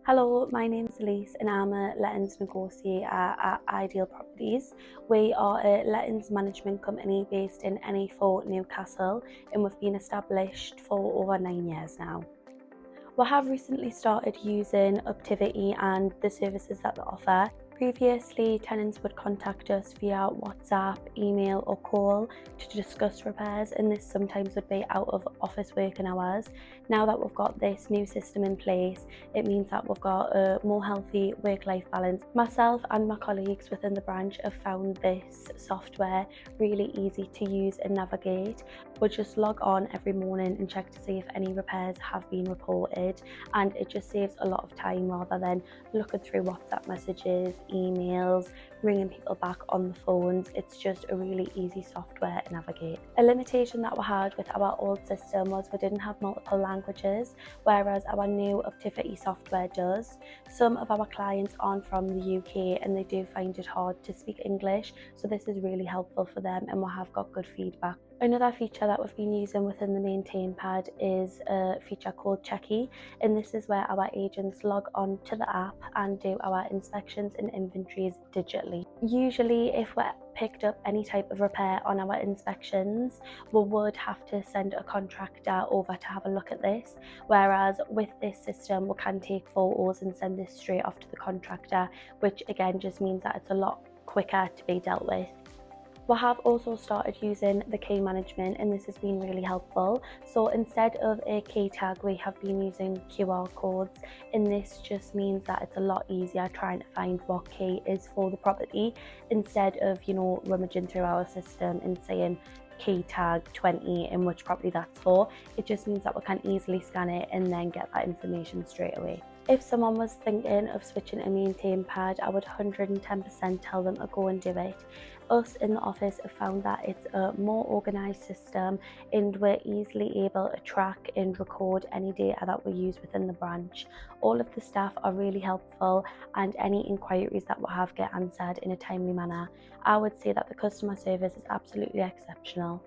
Hello, my name's Elise and I'm a lettings negotiator at Ideal Properties. We are a lettings management company based in NE4 Newcastle, and we've been established for over 9 years now. We have recently started using Uptivity and the services that they offer. Previously, tenants would contact us via WhatsApp, email or call to discuss repairs, and this sometimes would be out of office working hours. Now that we've got this new system in place, it means that we've got a more healthy work-life balance. Myself and my colleagues within the branch have found this software really easy to use and navigate. We'll just log on every morning and check to see if any repairs have been reported, and it just saves a lot of time rather than looking through WhatsApp messages, emails, ringing people back on the phones. It's just a really easy software to navigate. A limitation that we had with our old system was we didn't have multiple languages, whereas our new Uptivity software does. Some of our clients aren't from the UK and they do find it hard to speak English, so this is really helpful for them and we have got good feedback. Another feature that we've been using within the MaintainPad is a feature called Checkki, and this is where our agents log on to the app and do our inspections and inventories digitally. Usually if we picked up any type of repair on our inspections, we would have to send a contractor over to have a look at this, whereas with this system we can take photos and send this straight off to the contractor, which again just means that it's a lot quicker to be dealt with. We have also started using the key management, and this has been really helpful. So instead of a key tag, we have been using QR codes, and this just means that it's a lot easier trying to find what key is for the property instead of, rummaging through our system and saying key tag 20 and which property that's for. It just means that we can easily scan it and then get that information straight away. If someone was thinking of switching to MaintainPad, I would 110% tell them to go and do it. Us in the office have found that it's a more organised system and we're easily able to track and record any data that we use within the branch. All of the staff are really helpful and any inquiries that we have get answered in a timely manner. I would say that the customer service is absolutely exceptional.